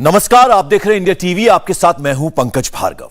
नमस्कार, आप देख रहे हैं इंडिया टीवी। आपके साथ मैं हूं पंकज भार्गव।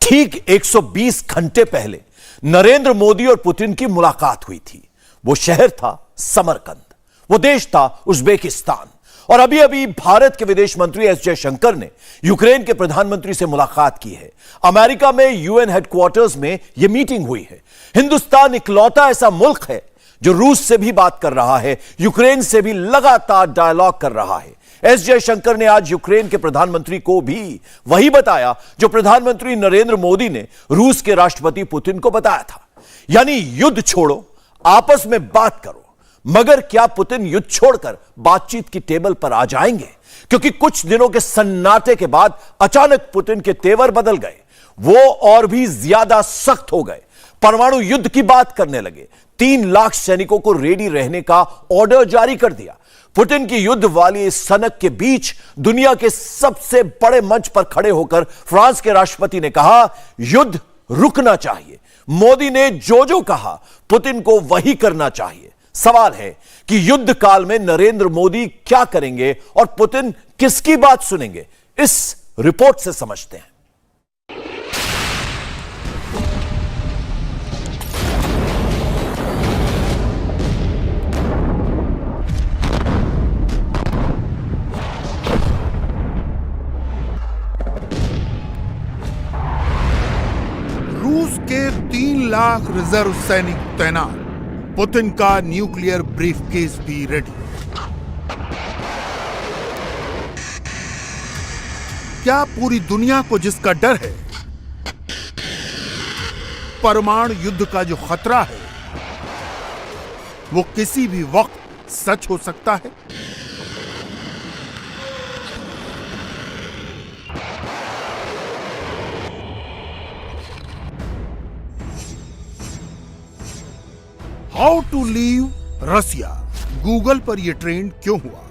ठीक 120 घंटे पहले नरेंद्र मोदी और पुतिन की मुलाकात हुई थी। वो शहर था समरकंद, वो देश था उज्बेकिस्तान। और अभी अभी भारत के विदेश मंत्री एस जयशंकर ने यूक्रेन के प्रधानमंत्री से मुलाकात की है। अमेरिका में यूएन हेडक्वार्टर्स में यह मीटिंग हुई है। हिंदुस्तान इकलौता ऐसा मुल्क है जो रूस से भी बात कर रहा है, यूक्रेन से भी लगातार डायलॉग कर रहा है। एस जयशंकर ने आज यूक्रेन के प्रधानमंत्री को भी वही बताया जो प्रधानमंत्री नरेंद्र मोदी ने रूस के राष्ट्रपति पुतिन को बताया था, यानी युद्ध छोड़ो, आपस में बात करो। मगर क्या पुतिन युद्ध छोड़कर बातचीत की टेबल पर आ जाएंगे? क्योंकि कुछ दिनों के सन्नाटे के बाद अचानक पुतिन के तेवर बदल गए। वो और भी ज्यादा सख्त हो गए, परमाणु युद्ध की बात करने लगे। 3 लाख सैनिकों को रेडी रहने का ऑर्डर जारी कर दिया। पुतिन की युद्ध वाली इस सनक के बीच दुनिया के सबसे बड़े मंच पर खड़े होकर फ्रांस के राष्ट्रपति ने कहा, युद्ध रुकना चाहिए। मोदी ने जो जो कहा, पुतिन को वही करना चाहिए। सवाल है कि युद्ध काल में नरेंद्र मोदी क्या करेंगे और पुतिन किसकी बात सुनेंगे? इस रिपोर्ट से समझते हैं। रूस के 3 लाख रिजर्व सैनिक तैनात, पुतिन का न्यूक्लियर ब्रीफकेस भी रेडी। क्या पूरी दुनिया को जिसका डर है, परमाणु युद्ध का जो खतरा है, वो किसी भी वक्त सच हो सकता है? How to leave Russia, Google पर यह ट्रेंड क्यों हुआ?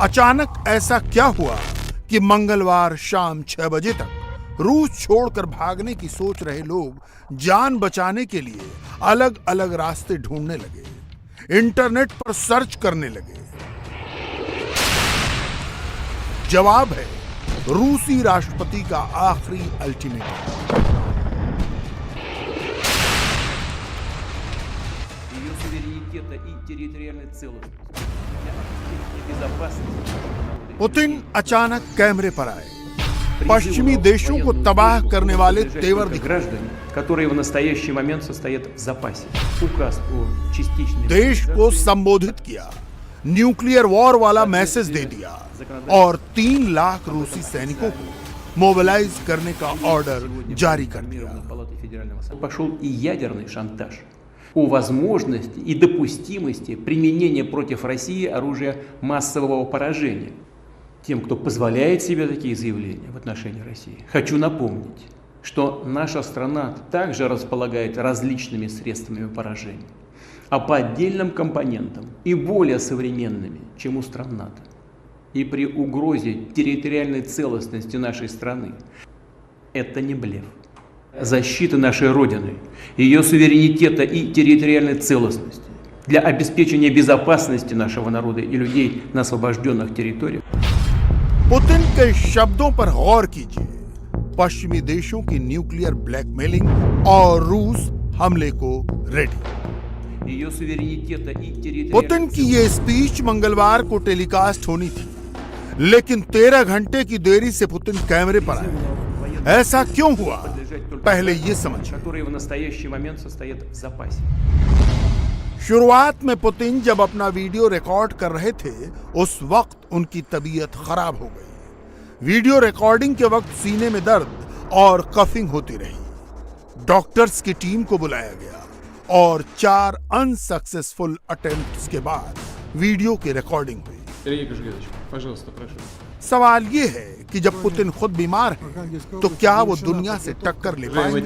अचानक ऐसा क्या हुआ कि मंगलवार शाम 6 बजे तक रूस छोड़कर भागने की सोच रहे लोग जान बचाने के लिए अलग अलग रास्ते ढूंढने लगे, इंटरनेट पर सर्च करने लगे। जवाब है रूसी राष्ट्रपति का आखिरी अल्टीमेटम। पुतिन अचानक कैमरे पर आए, पश्चिमी देशों को तबाह करने वाले तेवर दिखाए, देश को संबोधित किया, न्यूक्लियर वॉर वाला मैसेज दे दिया और 3 लाख रूसी सैनिकों को मोबिलाइज करने का ऑर्डर जारी कर दिया। О возможности и допустимости применения против России оружия массового поражения. Тем, кто позволяет себе такие заявления в отношении России, хочу напомнить, что наша страна также располагает различными средствами поражения, а по отдельным компонентам и более современными, чем у стран НАТО. И при угрозе территориальной целостности нашей страны это не блеф. Защиты нашей Родины, ее суверенитета и территориальной целостности, для обеспечения безопасности нашего народа и людей на освобожденных территориях. पुतिन के शब्दों पर गौर कीजिए, पश्चिमी देशों की न्यूक्लियर ब्लैकमेलिंग और रूस हमले को रेडी। Ее суверенитета и территориальной पुतिन की ये स्पीच मंगलवार को टेलीकास्ट होनी थी, लेकिन 13 घंटे की देरी से पुतिन कैमरे पर आए। ऐसा क्यों हुआ, पहले ये समझिए। शुरुआत में पुतिन जब अपना वीडियो रिकॉर्ड कर रहे थे, उस वक्त उनकी तबीयत खराब हो गई। वीडियो रिकॉर्डिंग के वक्त सीने में दर्द और कफिंग होती रही। डॉक्टर्स की टीम को बुलाया गया और 4 अनसक्सेसफुल अटेम्प्ट्स के बाद वीडियो की रिकॉर्डिंग हुई। सवाल ये है कि जब पुतिन खुद बीमार है तो क्या वो दुनिया से टक्कर ले पाएंगे?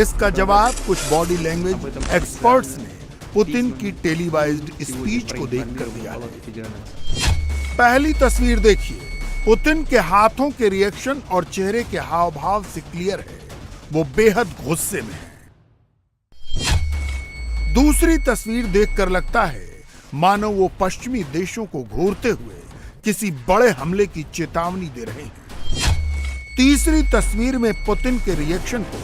इसका जवाब कुछ बॉडी लैंग्वेज एक्सपर्ट्स ने पुतिन की टेलीवाइज्ड स्पीच को देखकर दिया है। पहली तस्वीर देखिए, पुतिन के हाथों के रिएक्शन और चेहरे के हाव भाव से क्लियर है वो बेहद गुस्से में है। दूसरी तस्वीर देखकर लगता है मानो वो पश्चिमी देशों को घूरते हुए किसी बड़े हमले की चेतावनी दे रहे हैं। तीसरी तस्वीर में पुतिन के रिएक्शन को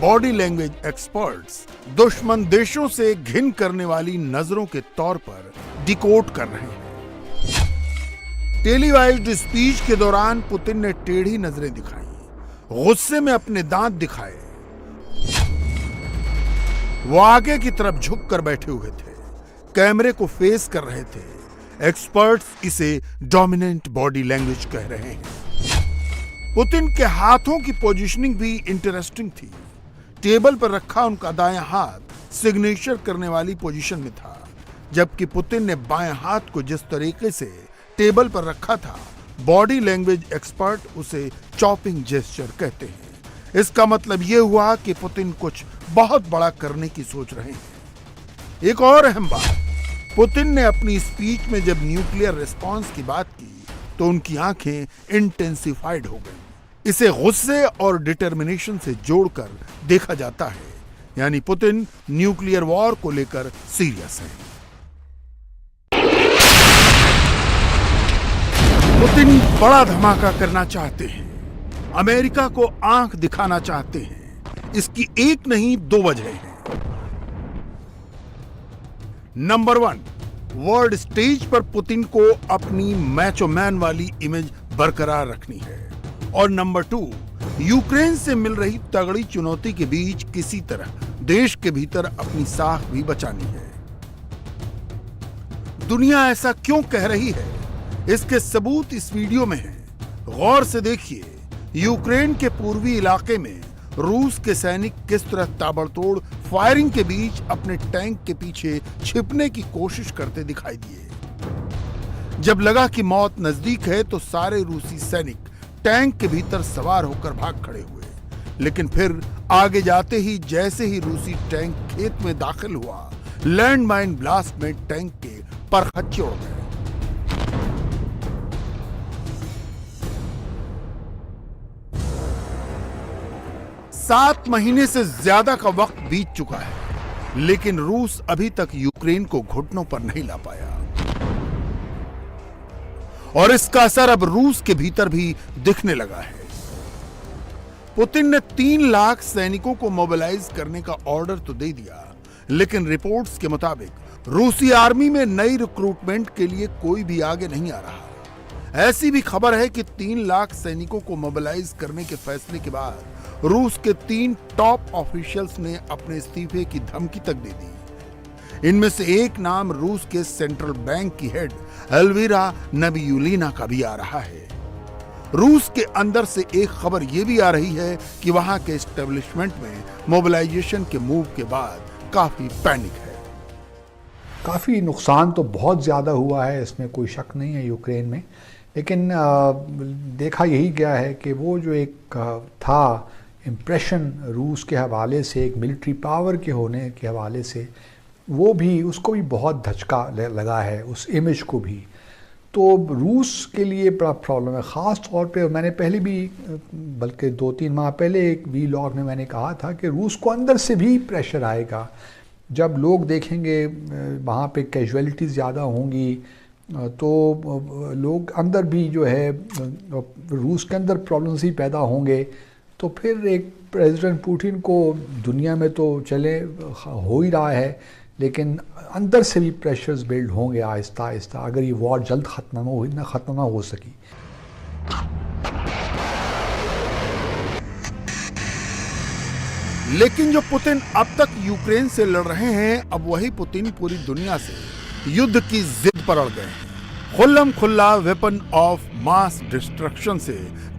बॉडी लैंग्वेज एक्सपर्ट्स दुश्मन देशों से घिन करने वाली नजरों के तौर पर डिकोड कर रहे हैं। टेलीवाइज्ड स्पीच के दौरान पुतिन ने टेढ़ी नजरें दिखाई, गुस्से में अपने दांत दिखाए। वो आगे की तरफ झुक कर बैठे हुए थे, कैमरे को फेस कर रहे थे। एक्सपर्ट्स इसे डोमिनेंट बॉडी लैंग्वेज कह रहे हैं। पुतिन के हाथों की पोजीशनिंग भी इंटरेस्टिंग थी। टेबल पर रखा उनका दायां हाथ सिग्नेचर करने वाली पोजीशन में था, जबकि पुतिन ने बाएं हाथ को जिस तरीके से टेबल पर रखा था, बॉडी लैंग्वेज एक्सपर्ट उसे चॉपिंग जेस्चर कहते हैं। इसका मतलब यह हुआ कि पुतिन कुछ बहुत बड़ा करने की सोच रहे हैं। एक और अहम बात, पुतिन ने अपनी स्पीच में जब न्यूक्लियर रिस्पांस की बात की तो उनकी आंखें इंटेंसिफाइड हो गईं। इसे गुस्से और डिटर्मिनेशन से जोड़कर देखा जाता है, यानी पुतिन न्यूक्लियर वॉर को लेकर सीरियस है। पुतिन बड़ा धमाका करना चाहते हैं, अमेरिका को आंख दिखाना चाहते हैं। इसकी एक नहीं दो वजह हैं। नंबर 1, वर्ल्ड स्टेज पर पुतिन को अपनी मैचो मैन वाली इमेज बरकरार रखनी है। और नंबर 2, यूक्रेन से मिल रही तगड़ी चुनौती के बीच किसी तरह देश के भीतर अपनी साख भी बचानी है। दुनिया ऐसा क्यों कह रही है, इसके सबूत इस वीडियो में हैं। गौर से देखिए, यूक्रेन के पूर्वी इलाके में रूस के सैनिक किस तरह ताबड़तोड़ फायरिंग के बीच अपने टैंक के पीछे छिपने की कोशिश करते दिखाई दिए। जब लगा कि मौत नजदीक है तो सारे रूसी सैनिक टैंक के भीतर सवार होकर भाग खड़े हुए, लेकिन फिर आगे जाते ही जैसे ही रूसी टैंक खेत में दाखिल हुआ, लैंडमाइन ब्लास्ट में टैंक के परखच्चे उड़ गए। 7 महीने से ज्यादा का वक्त बीत चुका है, लेकिन रूस अभी तक यूक्रेन को घुटनों पर नहीं ला पाया। और इसका असर अब रूस के भीतर भी दिखने लगा है। पुतिन ने 3 लाख सैनिकों को मोबिलाइज करने का ऑर्डर तो दे दिया, लेकिन रिपोर्ट्स के मुताबिक रूसी आर्मी में नई रिक्रूटमेंट के लिए कोई भी आगे नहीं आ रहा। ऐसी भी खबर है कि 3 लाख सैनिकों को मोबिलाइज करने के फैसले के बाद रूस के 3 टॉप ऑफिशियल्स ने अपने इस्तीफे की धमकी तक दे दी। इनमें से एक नाम रूस के सेंट्रल बैंक की हेड एल्वीरा नबियुलिना का भी आ रहा है। रूस के अंदर से एक खबर यह भी आ रही है कि वहां के एस्टेब्लिशमेंट में मोबिलाइजेशन के मूव के बाद काफी पैनिक है। काफ़ी नुकसान तो बहुत ज़्यादा हुआ है, इसमें कोई शक नहीं है यूक्रेन में, लेकिन देखा यही गया है कि वो जो एक था इम्प्रेशन रूस के हवाले से, एक मिलिट्री पावर के होने के हवाले से, वो भी उसको भी बहुत धचका लगा है, उस इमेज को भी। तो रूस के लिए बड़ा प्रॉब्लम है, ख़ास तौर पे। मैंने पहले भी, बल्कि 2-3 माह पहले एक वीलॉग में मैंने कहा था कि रूस को अंदर से भी प्रेशर आएगा। जब लोग देखेंगे वहाँ पे कैजुअलिटीज़ ज़्यादा होंगी, तो लोग अंदर भी जो है रूस के अंदर प्रॉब्लम्स ही पैदा होंगे। तो फिर एक प्रेसिडेंट पुतिन को दुनिया में तो चले हो ही रहा है, लेकिन अंदर से भी प्रेशर्स बिल्ड होंगे आहिस्ता आहिस्ता, अगर ये वॉर जल्द ख़त्म ना हो सकी। लेकिन जो पुतिन अब तक यूक्रेन से लड़ रहे हैं, अब वही पुतिन पूरी दुनिया से युद्ध की जिद पर अड़ गए हैं। खुल्लम खुल्ला वेपन ऑफ मास डिस्ट्रक्शन से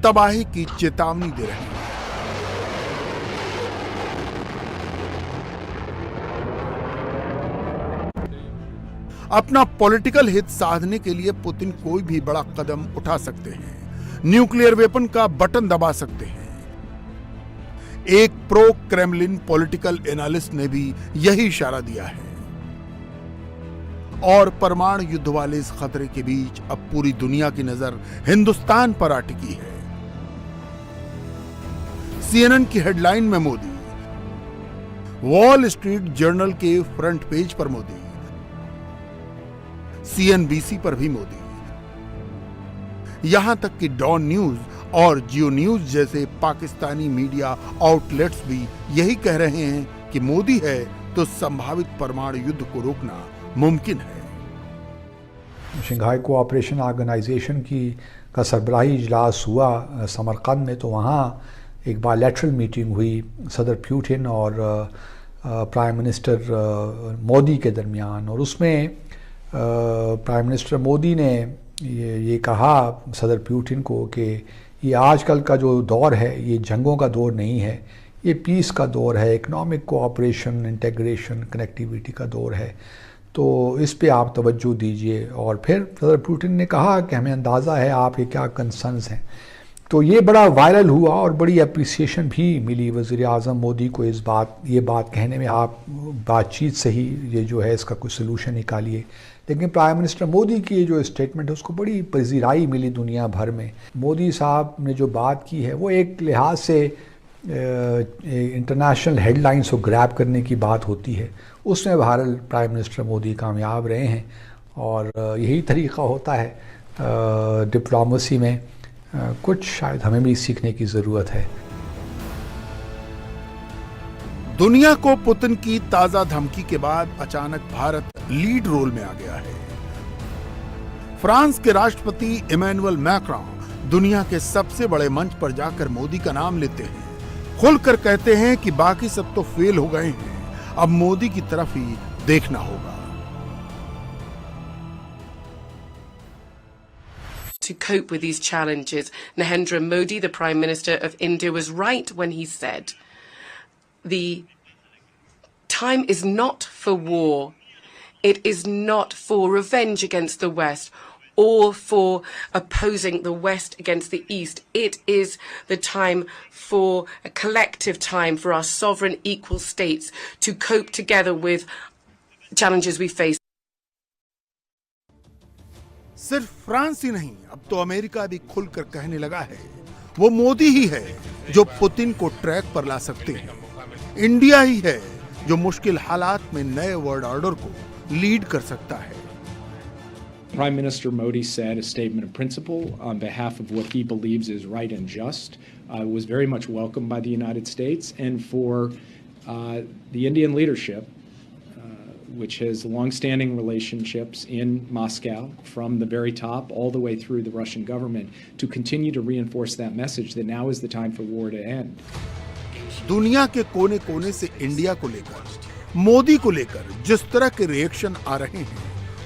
तबाही की चेतावनी दे रहे हैं। अपना पॉलिटिकल हित साधने के लिए पुतिन कोई भी बड़ा कदम उठा सकते हैं, न्यूक्लियर वेपन का बटन दबा सकते हैं। एक प्रो क्रेमलिन पॉलिटिकल एनालिस्ट ने भी यही इशारा दिया है। और परमाणु युद्ध वाले इस खतरे के बीच अब पूरी दुनिया की नजर हिंदुस्तान पर आ टिकी है। CNN की हेडलाइन में मोदी, वॉल स्ट्रीट जर्नल के फ्रंट पेज पर मोदी, CNBC पर भी मोदी। यहां तक कि डॉन न्यूज और जियो न्यूज जैसे पाकिस्तानी मीडिया आउटलेट्स भी यही कह रहे हैं कि मोदी है तो संभावित परमाणु युद्ध को रोकना मुमकिन है। शंघाई कोऑपरेशन ऑर्गेनाइजेशन का सरबराही इजलास हुआ समरकंद में, तो वहाँ एक बायलैटरल मीटिंग हुई सदर पुतिन और प्राइम मिनिस्टर मोदी के दरमियान, और उसमें प्राइम मिनिस्टर मोदी ने ये कहा सदर पुतिन को कि ये आजकल का जो दौर है ये जंगों का दौर नहीं है, ये पीस का दौर है, इकोनॉमिक कोऑपरेशन, इंटीग्रेशन, कनेक्टिविटी का दौर है, तो इस पे आप तवज्जो दीजिए। और फिर सदर पुतिन ने कहा कि हमें अंदाज़ा है आपके क्या कंसर्न्स हैं। तो ये बड़ा वायरल हुआ और बड़ी अप्रिसिएशन भी मिली वज़ीर आज़म मोदी को ये बात कहने में, आप बातचीत से ही ये जो है इसका कुछ सलूशन निकालिए। लेकिन प्राइम मिनिस्टर मोदी की ये जो स्टेटमेंट है उसको बड़ी पजीराई मिली दुनिया भर में। मोदी साहब ने जो बात की है वो एक लिहाज से इंटरनेशनल हेडलाइंस को ग्रैब करने की बात होती है, उसमें बहरहाल प्राइम मिनिस्टर मोदी कामयाब रहे हैं, और यही तरीक़ा होता है डिप्लोमेसी में। कुछ शायद हमें भी सीखने की ज़रूरत है। दुनिया को पुतिन की ताजा धमकी के बाद अचानक भारत लीड रोल में आ गया है। फ्रांस के राष्ट्रपति इमैनुअल मैक्रों दुनिया के सबसे बड़े मंच पर जाकर मोदी का नाम लेते हैं, खुलकर कहते हैं कि बाकी सब तो फेल हो गए हैं, अब मोदी की तरफ ही देखना होगा। To cope with these challenges, Narendra Modi, the Prime Minister of India, was right when he said the time is not for war. It is not for revenge against the West or for opposing the West against the East. It is the time for a collective time for our sovereign equal states to cope together with challenges we face. सिर्फ France ही नहीं, अब तो America भी खुलकर कहने लगा है वो मोदी ही है जो पुतिन को ट्रैक पर ला सकते हैं। इंडिया ही है जो मुश्किल हालात में नए वर्ल्ड ऑर्डर को लीड कर सकता है। Prime Minister Modi said a statement of principle on behalf of what he believes is right and just, was very much welcomed by the United States, and for the Indian leadership, which has long-standing relationships in Moscow from the very top all the way through the Russian government, to continue to reinforce that message that now is the time for war to end. दुनिया के कोने कोने से India को लेकर, मोदी को लेकर जिस तरह के रिएक्शन आ रहे हैं,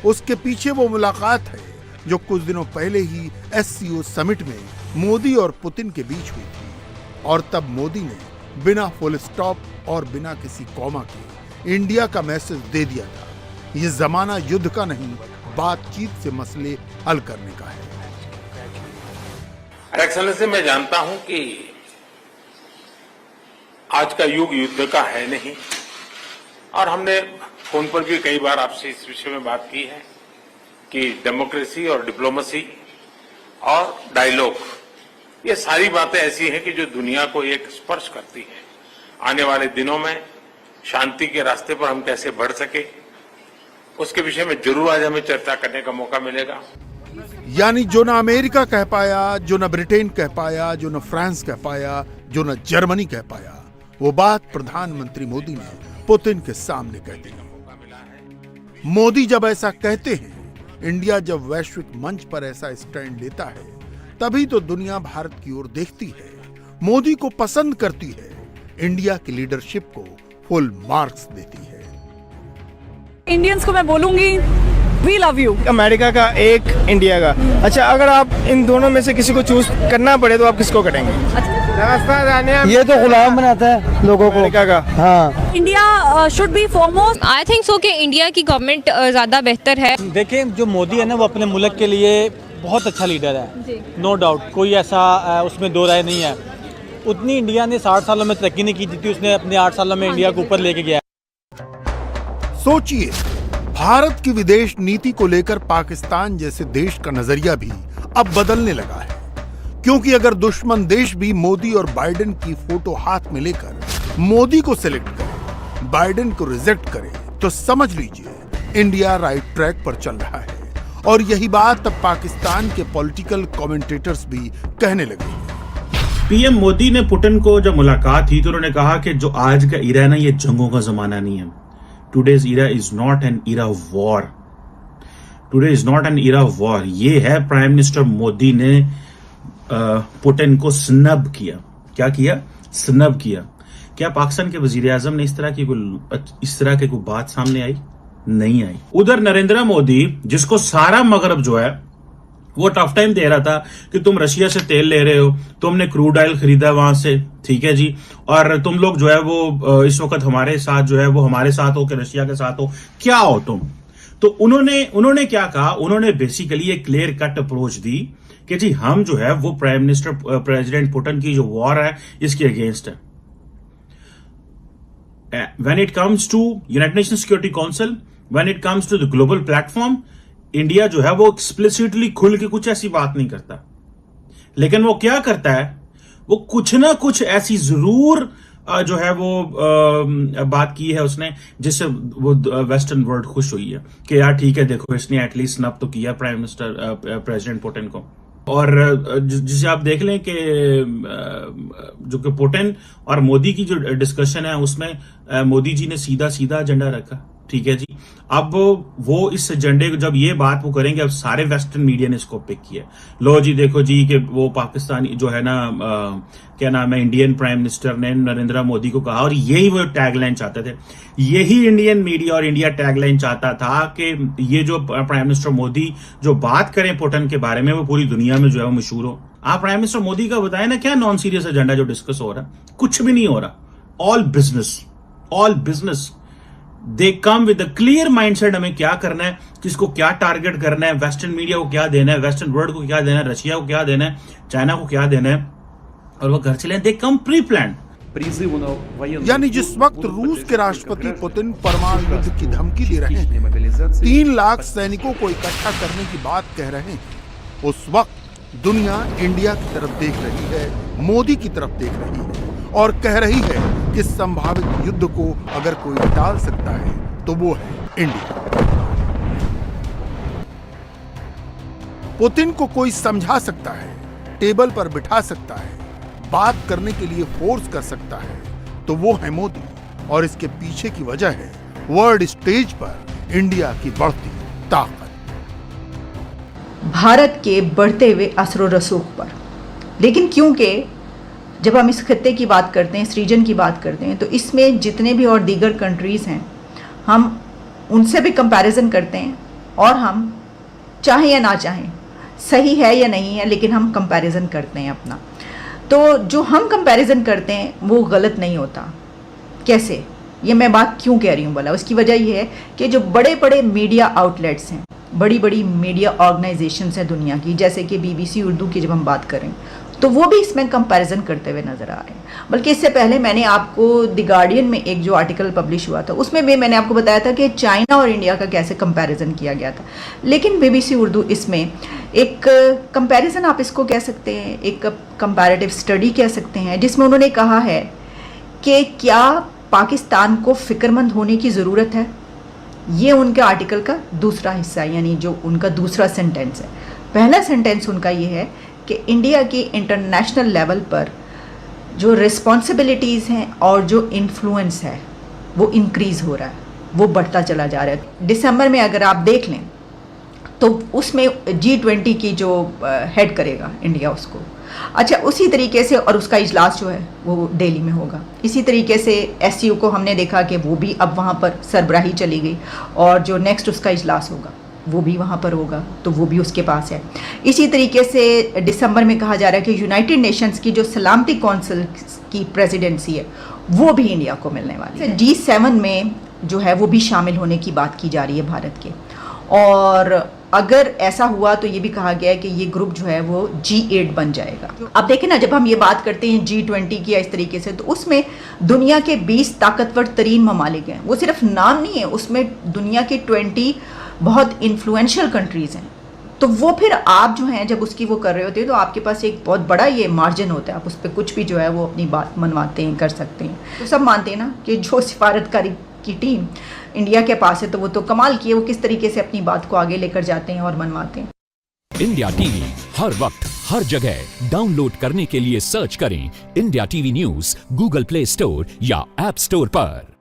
उसके पीछे वो मुलाकात है जो कुछ दिनों पहले ही SCO समिट में मोदी और पुतिन के बीच हुई थी, और तब मोदी ने बिना फुल स्टॉप और बिना किसी कॉमा के इंडिया का मैसेज दे दिया था, ये जमाना युद्ध का नहीं, बातचीत से मसले हल करने का है। एक्सेलेंसी, मैं जानता हूं कि आज का युग युद्ध का है नहीं, और हमने फोन पर भी कई बार आपसे इस विषय में बात की है कि डेमोक्रेसी और डिप्लोमेसी और डायलॉग, ये सारी बातें ऐसी हैं कि जो दुनिया को एक स्पर्श करती है। आने वाले दिनों में शांति के रास्ते पर हम कैसे बढ़ सके, उसके विषय में जरूर आज हमें चर्चा करने का मौका मिलेगा। यानी जो ना अमेरिका कह पाया, जो ना ब्रिटेन कह पाया, जो ना फ्रांस कह पाया, जो ना जर्मनी कह पाया, वो बात प्रधानमंत्री मोदी ने पुतिन के सामने कह दी। मोदी जब ऐसा कहते हैं, इंडिया जब वैश्विक मंच पर ऐसा स्टैंड लेता है, तभी तो दुनिया भारत की ओर देखती है, मोदी को पसंद करती है, इंडिया की लीडरशिप को फुल मार्क्स देती है। इंडियंस को मैं बोलूंगी, वी लव यू। अमेरिका का एक, इंडिया का। अच्छा, अगर आप इन दोनों में से किसी को चूज करना पड़े तो आप किसको करेंगे? ये तो गुलाम बनाता है लोगों को, अमेरिका का। हाँ, India should be foremost. I think so कि इंडिया की गवर्नमेंट ज़्यादा बेहतर है। देखिए, जो मोदी है ना, वो अपने मुल्क के लिए बहुत अच्छा लीडर है, नो डाउट, कोई ऐसा उसमें दो राय नहीं है। उतनी इंडिया ने 60 सालों में तरक्की नहीं की जितनी उसने अपने 8 सालों में इंडिया को ऊपर लेके गया। सोचिए, भारत की विदेश नीति को लेकर पाकिस्तान जैसे देश का नजरिया भी अब बदलने लगा है, क्योंकि अगर दुश्मन देश भी मोदी और बाइडेन की फोटो हाथ में लेकर मोदी को सिलेक्ट करे, बाइडेन को रिजेक्ट करे, तो समझ लीजिए इंडिया राइट ट्रैक पर चल रहा है। और यही बात अब पाकिस्तान के पॉलिटिकल कमेंटेटर्स भी कहने लगे। पीएम मोदी ने पुतिन को जब मुलाकात थी तो उन्होंने कहा कि जो आज का इरा है ना, ये जंगों का जमाना नहीं है। Today's era is not an era of war. Today is not an era of war. ये है प्राइम मिनिस्टर मोदी ने पुतिन को स्नब किया। क्या किया? स्नब किया। क्या पाकिस्तान के वजीर आजम ने इस तरह की कोई बात सामने आई? नहीं आई। उधर नरेंद्र मोदी, जिसको सारा मगरब जो है वो टफ टाइम दे रहा था कि तुम रशिया से तेल ले रहे हो, तुमने क्रूड ऑयल खरीदा वहां से, ठीक है जी, और तुम लोग जो है वो इस वक्त हमारे साथ जो है वो हमारे साथ हो कि रशिया के साथ हो, क्या हो तुम? तो उन्होंने क्या कहा? उन्होंने बेसिकली एक क्लियर कट अप्रोच दी कि जी हम जो है वो प्रेसिडेंट पुतिन की जो वॉर है इसके अगेंस्ट है। When it comes to United Nations Security Council, when it comes to the global platform, India जो है वो एक्सप्लिसिटली खुल के कुछ ऐसी बात नहीं करता, लेकिन वो क्या करता है, वो कुछ ना कुछ ऐसी जरूर जो है वो बात की है उसने जिससे वो वेस्टर्न वर्ल्ड खुश हुई है कि यार ठीक है, देखो इसने एटलीस्ट स्नब तो किया प्राइम मिनिस्टर प्रेसिडेंट पुतिन को। और जिसे आप देख लें कि जो कि पुतिन और मोदी की जो डिस्कशन है उसमें मोदी जी ने सीधा सीधा एजेंडा रखा, ठीक है जी। अब वो इस एजेंडे को जब ये बात वो करेंगे, अब सारे वेस्टर्न मीडिया ने इसको पिक किया, लो जी देखो जी कि वो पाकिस्तानी जो है ना क्या नाम है, इंडियन प्राइम मिनिस्टर ने नरेंद्र मोदी को कहा, और यही वो टैगलाइन चाहते थे, यही इंडियन मीडिया और इंडिया टैगलाइन चाहता था कि ये जो प्राइम मिनिस्टर मोदी जो बात करें पुतिन के बारे में वो पूरी दुनिया में जो है वो मशहूर हो। आप प्राइम मिनिस्टर मोदी का बताएं ना, क्या नॉन सीरियस एजेंडा जो डिस्कस हो रहा है? कुछ भी नहीं हो रहा। All business they come with a clear mindset, हमें क्या करना है, किसको क्या टारगेट करना है, वेस्टर्न मीडिया को क्या देना है, वेस्टर्न वर्ल्ड को क्या देना है, रशिया को क्या देना है, चाइना को क्या देना है, और वो घर चले। दे कम प्री प्लान। यानी जिस वक्त रूस के राष्ट्रपति पुतिन परमाणु युद्ध की धमकी दे रहे हैं, 3 लाख सैनिकों को इकट्ठा करने की बात कह रहे हैं, उस वक्त दुनिया इंडिया की तरफ देख रही है, मोदी की तरफ देख रही है और कह रही है कि संभावित युद्ध को अगर कोई टाल सकता है तो वो है इंडिया। पुतिन को कोई समझा सकता है, टेबल पर बिठा सकता है, बात करने के लिए फोर्स कर सकता है, तो वो है मोदी। और इसके पीछे की वजह है वर्ल्ड स्टेज पर इंडिया की बढ़ती ताकत, भारत के बढ़ते हुए असर रसूख पर। लेकिन क्योंकि जब हम इस खत्ते की बात करते हैं, इस रीजन की बात करते हैं, तो इसमें जितने भी और दीगर कंट्रीज़ हैं, हम उनसे भी कंपैरिजन करते हैं, और हम चाहें या ना चाहें, सही है या नहीं है, लेकिन हम कंपैरिजन करते हैं अपना। तो जो हम कंपैरिजन करते हैं वो गलत नहीं होता। कैसे? ये मैं बात क्यों कह रही हूँ बोला, उसकी वजह ये है कि जो बड़े बड़े मीडिया आउटलेट्स हैं, बड़ी बड़ी मीडिया ऑर्गेनाइजेशंस हैं दुनिया की, जैसे कि BBC उर्दू की जब हम बात करें, तो वो भी इसमें कंपैरिजन करते हुए नज़र आ रहे हैं। बल्कि इससे पहले मैंने आपको द गार्डियन में एक जो आर्टिकल पब्लिश हुआ था, उसमें भी मैंने आपको बताया था कि चाइना और इंडिया का कैसे कंपैरिजन किया गया था। लेकिन BBC उर्दू इसमें एक कंपैरिजन आप इसको कह सकते हैं, एक कंपैरेटिव स्टडी कह सकते हैं, जिसमें उन्होंने कहा है कि क्या पाकिस्तान को फ़िक्रमंद होने की ज़रूरत है। ये उनके आर्टिकल का दूसरा हिस्सा, यानी जो उनका दूसरा सेंटेंस है। पहला सेंटेंस उनका ये है कि इंडिया की इंटरनेशनल लेवल पर जो रिस्पॉन्सिबिलिटीज़ हैं और जो इन्फ्लुएंस है वो इंक्रीज़ हो रहा है, वो बढ़ता चला जा रहा है। दिसंबर में अगर आप देख लें तो उसमें G20 की जो हेड करेगा इंडिया उसको, अच्छा उसी तरीके से, और उसका इजलास जो है वो दिल्ली में होगा। इसी तरीके से SCO को हमने देखा कि वो भी अब वहाँ पर सरबराही चली गई, और जो नेक्स्ट उसका इजलास होगा वो भी वहाँ पर होगा, तो वो भी उसके पास है। इसी तरीके से दिसंबर में कहा जा रहा है कि यूनाइटेड नेशंस की जो सलामती कौंसिल की प्रेसिडेंसी है वो भी इंडिया को मिलने वाली है। G7 में जो है वो भी शामिल होने की बात की जा रही है भारत के, और अगर ऐसा हुआ तो ये भी कहा गया है कि ये ग्रुप जो है वो G8 बन जाएगा। अब देखें ना, जब हम ये बात करते हैं G20 की या इस तरीके से, तो उसमें दुनिया के 20 ताकतवर तरीन ममालिक हैं। वो सिर्फ नाम नहीं है, उसमें दुनिया की 20 बहुत इन्फ्लुएंशियल कंट्रीज़ हैं। तो वो फिर आप जो हैं जब उसकी वो कर रहे होते हैं, तो आपके पास एक बहुत बड़ा ये मार्जिन होता है, आप उस पर कुछ भी जो है वो अपनी बात मनवाते हैं, कर सकते हैं। तो सब मानते हैं ना कि जो सिफारतकारी की टीम इंडिया के पास है, तो वो तो कमाल किए, वो किस तरीके से अपनी बात को आगे लेकर जाते हैं और मनवाते हैं। इंडिया टीवी हर वक्त हर जगह डाउनलोड करने के लिए सर्च करें India TV news Google play store या ऐप स्टोर पर।